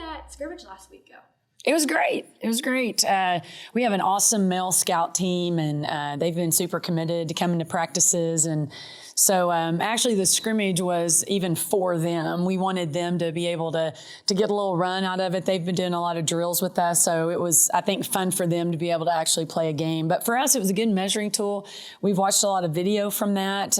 that scrimmage last week go? It was great. It was great. We have an awesome male scout team, and they've been super committed to coming to practices. And so actually the scrimmage was even for them. We wanted them to be able to get a little run out of it. They've been doing a lot of drills with us, so it was, I think, fun for them to be able to actually play a game. But for us, it was a good measuring tool. We've watched a lot of video from that.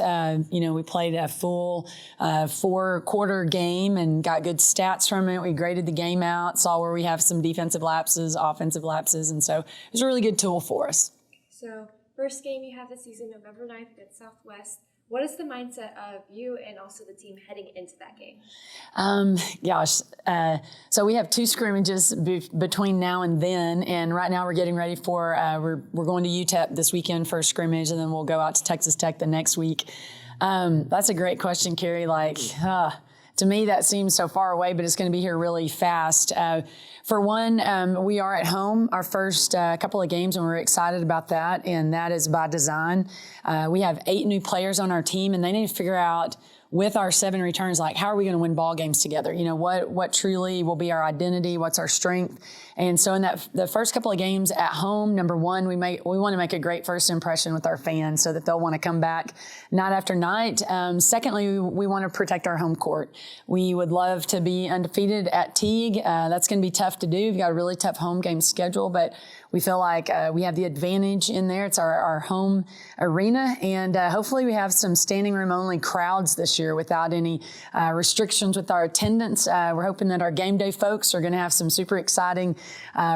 We played a full 4-quarter game and got good stats from it. We graded the game out, saw where we have some defensive lapses, offensive lapses, and so it was a really good tool for us. So first game you have this season, November 9th against Southwest. What is the mindset of you and also the team heading into that game? So we have 2 scrimmages between now and then, and right now we're getting ready for we're going to UTEP this weekend for a scrimmage, and then we'll go out to Texas Tech the next week. That's a great question, Carrie. To me, that seems so far away, but it's going to be here really fast. For one, we are at home our first couple of games, and we're excited about that, and that is by design. We have 8 new players on our team, and they need to figure out with our 7 returns, how are we going to win ball games together? What truly will be our identity? What's our strength? And so in the first couple of games at home, number one, we want to make a great first impression with our fans so that they'll want to come back night after night. Secondly, we want to protect our home court. We would love to be undefeated at Teague. That's going to be tough to do. We've got a really tough home game schedule, but we feel like we have the advantage in there. It's our home arena, and hopefully we have some standing room only crowds this year without any restrictions with our attendance. We're hoping that our game day folks are going to have some super exciting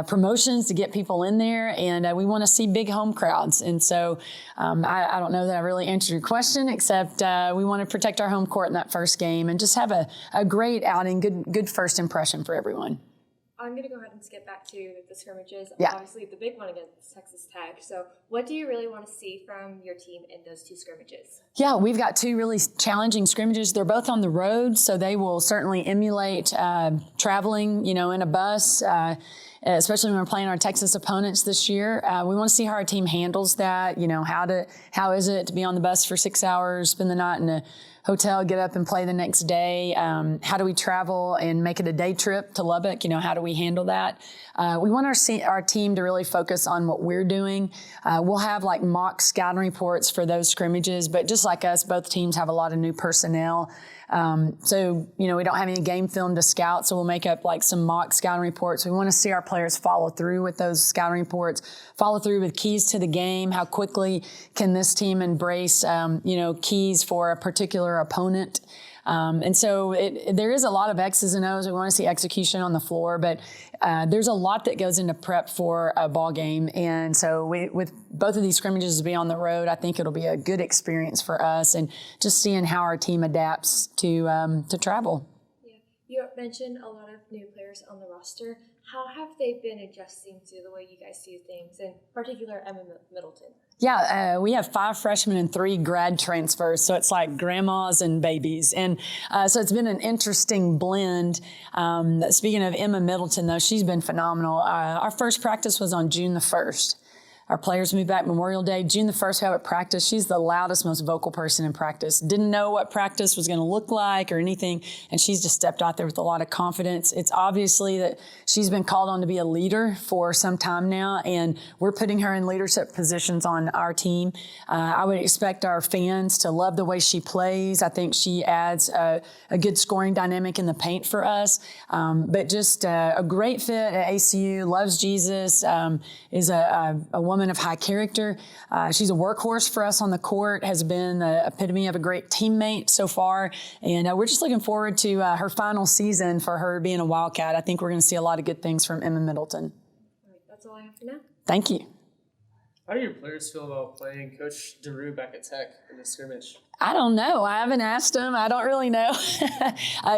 promotions to get people in there, and we want to see big home crowds. And so I don't know that I really answered your question, except we want to protect our home court in that first game and just have a great outing, good first impression for everyone. I'm going to go ahead and skip back to the scrimmages. Yeah. Obviously, the big one against Texas Tech. So what do you really want to see from your team in those 2 scrimmages? Yeah, we've got 2 really challenging scrimmages. They're both on the road, so they will certainly emulate traveling, in a bus, especially when we're playing our Texas opponents this year. We want to see how our team handles that. How is it to be on the bus for 6 hours, spend the night in a hotel, get up and play the next day? How do we travel and make it a day trip to Lubbock? How do we handle that? We want our team to really focus on what we're doing. We'll have mock scouting reports for those scrimmages, but just like us, both teams have a lot of new personnel. So we don't have any game film to scout, so we'll make up some mock scouting reports. We want to see our players follow through with those scouting reports, follow through with keys to the game. How quickly can this team embrace, keys for a particular opponent? And so there is a lot of X's and O's. We want to see execution on the floor, but there's a lot that goes into prep for a ball game. And so with both of these scrimmages to be on the road, I think it'll be a good experience for us, and just seeing how our team adapts to travel. Yeah, you mentioned a lot of new players on the roster. How have they been adjusting to the way you guys do things, in particular Emma Middleton? Yeah, we have 5 freshmen and 3 grad transfers, so it's like grandmas and babies. And so it's been an interesting blend. Speaking of Emma Middleton, though, she's been phenomenal. Our first practice was on June the 1st. Our players moved back Memorial Day. June the 1st, we have at practice. She's the loudest, most vocal person in practice. Didn't know what practice was going to look like or anything, and she's just stepped out there with a lot of confidence. It's obviously that she's been called on to be a leader for some time now, and we're putting her in leadership positions on our team. I would expect our fans to love the way she plays. I think she adds a good scoring dynamic in the paint for us, but just a great fit at ACU, loves Jesus, is a woman of high character. She's a workhorse for us on the court, has been the epitome of a great teammate so far, and we're just looking forward to her final season for her being a Wildcat. I think we're going to see a lot of good things from Emma Middleton. All right, that's all I have for now. Thank you. How do your players feel about playing Coach DeRuyter back at Tech in the scrimmage? I don't know. I haven't asked him. I don't really know.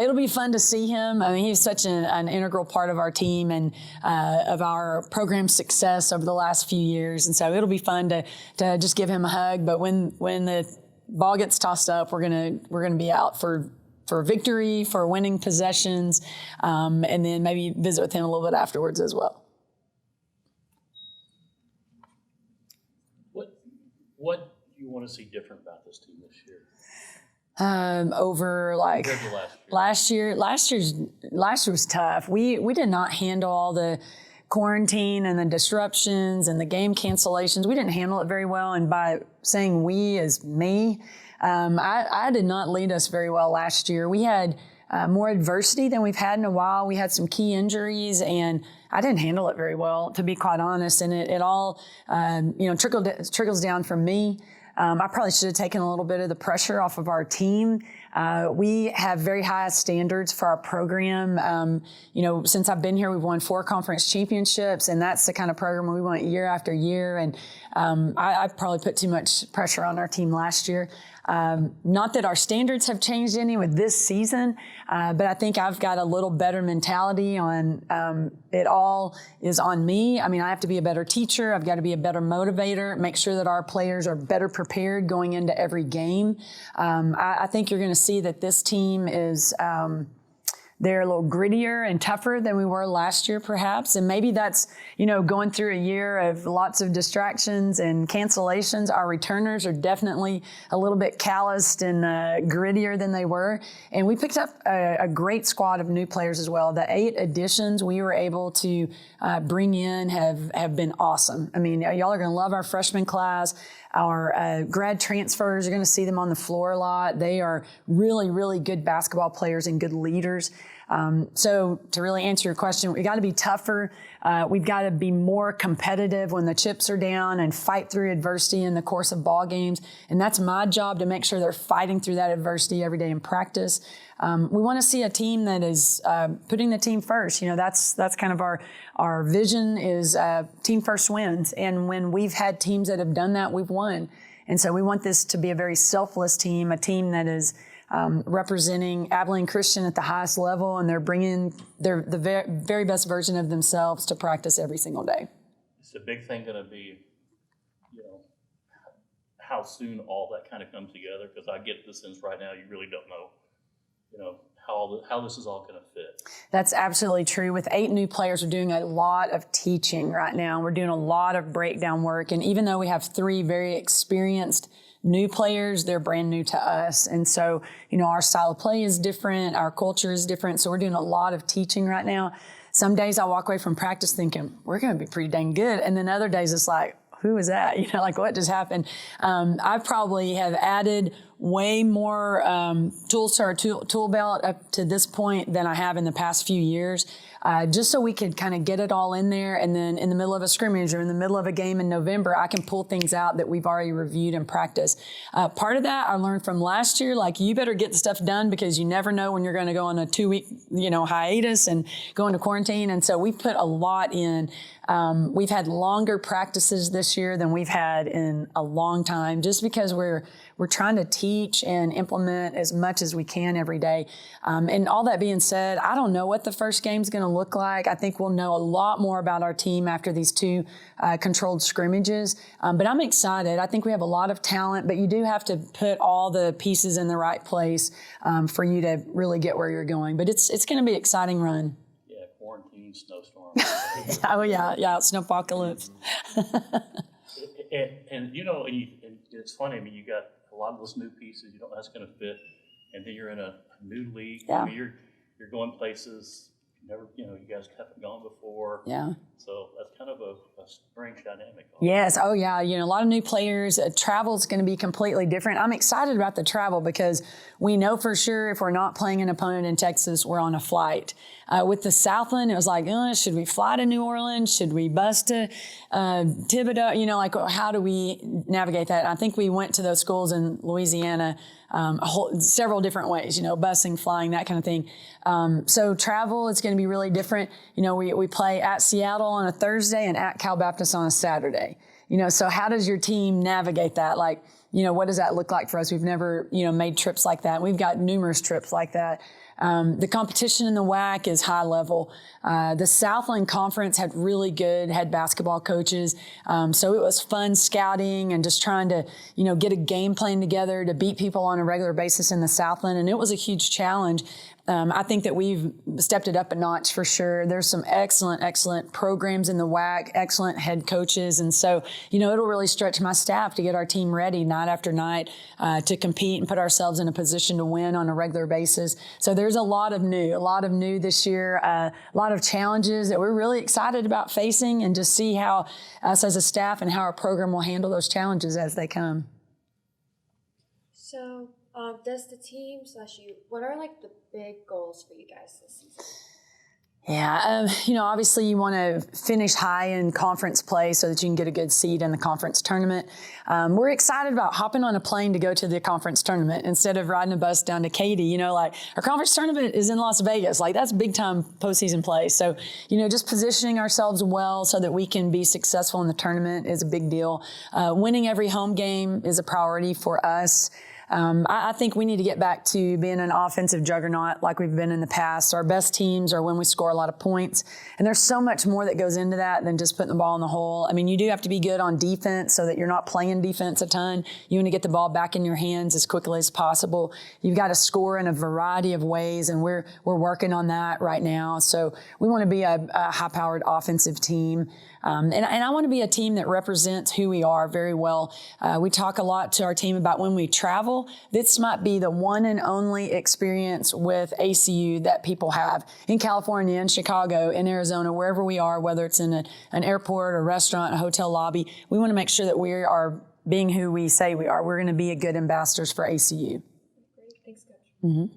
It'll be fun to see him. I mean, he's such an integral part of our team and of our program success over the last few years. And so it'll be fun to just give him a hug. But when the ball gets tossed up, we're gonna be out for victory, for winning possessions, and then maybe visit with him a little bit afterwards as well. What do you want to see different about this team this year? Over like Compared to last year. last year was tough. We did not handle all the quarantine and the disruptions and the game cancellations. We didn't handle it very well. And by saying we as me, I did not lead us very well last year. We had more adversity than we've had in a while. We had some key injuries, and I didn't handle it very well, to be quite honest. And it all, trickles down from me. I probably should have taken a little bit of the pressure off of our team. We have very high standards for our program. Since I've been here, we've won 4 conference championships, and that's the kind of program we want year after year. And I probably put too much pressure on our team last year. Not that our standards have changed any with this season, but I think I've got a little better mentality on it all is on me. I mean, I have to be a better teacher. I've got to be a better motivator, make sure that our players are better prepared going into every game. I think you're going to see that this team is they're a little grittier and tougher than we were last year, perhaps. And maybe that's, going through a year of lots of distractions and cancellations. Our returners are definitely a little bit calloused and grittier than they were. And we picked up a great squad of new players as well. The 8 additions we were able to bring in have been awesome. I mean, y'all are going to love our freshman class. Our grad transfers, you're going to see them on the floor a lot. They are really, really good basketball players and good leaders. So to really answer your question, we got to be tougher. We've got to be more competitive when the chips are down and fight through adversity in the course of ball games. And that's my job, to make sure they're fighting through that adversity every day in practice. We want to see a team that is putting the team first. That's kind of our vision is team first wins. And when we've had teams that have done that, we've won. And so we want this to be a very selfless team, a team that is representing Abilene Christian at the highest level, and they're bringing the very best version of themselves to practice every single day. It's a big thing going to be, how soon all that kind of comes together, because I get the sense right now you really don't know, how this is all going to fit. That's absolutely true. With 8 new players, we're doing a lot of teaching right now. We're doing a lot of breakdown work, and even though we have 3 very experienced new players, they're brand new to us. And so, our style of play is different. Our culture is different. So we're doing a lot of teaching right now. Some days I walk away from practice thinking, we're going to be pretty dang good. And then other days it's like, who is that? What just happened? I probably have added way more tools to our tool belt up to this point than I have in the past few years, just so we could kind of get it all in there. And then in the middle of a scrimmage or in the middle of a game in November, I can pull things out that we've already reviewed and practiced. Part of that I learned from last year, you better get the stuff done because you never know when you're going to go on a 2-week, hiatus and go into quarantine. And so we put a lot in. We've had longer practices this year than we've had in a long time, just because we're trying to teach and implement as much as we can every day. And all that being said, I don't know what the first game's going to look like. I think we'll know a lot more about our team after these 2 controlled scrimmages. But I'm excited. I think we have a lot of talent, but you do have to put all the pieces in the right place for you to really get where you're going. But it's going to be an exciting run. Yeah, quarantine, snowstorm. Oh, yeah, snowpocalypse. and it's funny. I mean, you got a lot of those new pieces. You don't know how it's going to fit, and then you're in a new league. Yeah. I mean, you're going places you guys haven't gone before. Yeah. So that's kind of a strange dynamic. Yes. Oh, yeah. A lot of new players. Travel is going to be completely different. I'm excited about the travel because we know for sure if we're not playing an opponent in Texas, we're on a flight. With the Southland, it was like, should we fly to New Orleans? Should we bus to Thibodeau? How do we navigate that? And I think we went to those schools in Louisiana several different ways, busing, flying, that kind of thing. So travel is going to be really different. We play at Seattle on a Thursday and at Cal Baptist on a Saturday. So how does your team navigate that? What does that look like for us? We've never, made trips like that. We've got numerous trips like that. The competition in the WAC is high level. The Southland Conference had really good head basketball coaches. So it was fun scouting and just trying to, get a game plan together to beat people on a regular basis in the Southland. And it was a huge challenge. I think that we've stepped it up a notch for sure. There's some excellent programs in the WAC, excellent head coaches. And so, it'll really stretch my staff to get our team ready night after night to compete and put ourselves in a position to win on a regular basis. So there's a lot of new this year, a lot of challenges that we're really excited about facing, and just see how us as a staff and how our program will handle those challenges as they come. So, does the team / you, what are like the big goals for you guys this season? Yeah, obviously you want to finish high in conference play so that you can get a good seed in the conference tournament. We're excited about hopping on a plane to go to the conference tournament instead of riding a bus down to Katy. Our conference tournament is in Las Vegas. That's big time postseason play. So, just positioning ourselves well so that we can be successful in the tournament is a big deal. Winning every home game is a priority for us. I think we need to get back to being an offensive juggernaut like we've been in the past. Our best teams are when we score a lot of points. And there's so much more that goes into that than just putting the ball in the hole. You do have to be good on defense so that you're not playing defense a ton. You want to get the ball back in your hands as quickly as possible. You've got to score in a variety of ways, and we're working on that right now. So we want to be a high-powered offensive team. And I want to be a team that represents who we are very well. We talk a lot to our team about when we travel. This might be the one and only experience with ACU that people have in California, in Chicago, in Arizona, wherever we are, whether it's in an airport, a restaurant, a hotel lobby. We want to make sure that we are being who we say we are. We're going to be a good ambassadors for ACU. Great. Thanks, Coach. Mm-hmm.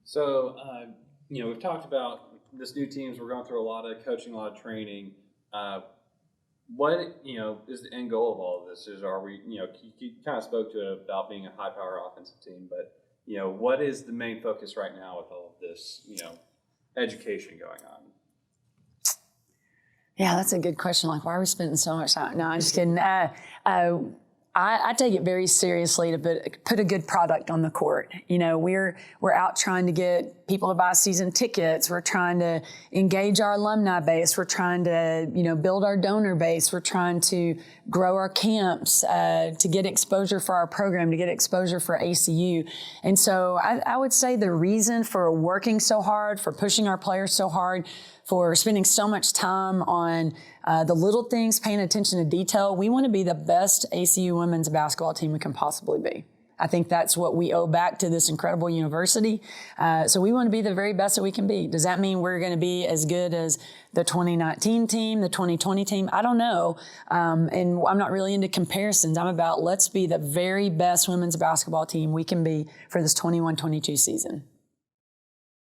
So, we've talked about this new teams. We're going through a lot of coaching, a lot of training. What is the end goal of all of this? Are we, you kind of spoke to it about being a high power offensive team, but what is the main focus right now with all of this, education going on? Yeah, that's a good question. Why are we spending so much time? No, I'm just kidding. I take it very seriously to put a good product on the court. We're out trying to get people to buy season tickets. We're trying to engage our alumni base. We're trying to, build our donor base. We're trying to grow our camps, to get exposure for our program, to get exposure for ACU. And so I would say the reason for working so hard, for pushing our players so hard, for spending so much time on the little things, paying attention to detail. We want to be the best ACU women's basketball team we can possibly be. I think that's what we owe back to this incredible university. So we want to be the very best that we can be. Does that mean we're going to be as good as the 2019 team, the 2020 team? I don't know. And I'm not really into comparisons. I'm about let's be the very best women's basketball team we can be for this 21-22 season.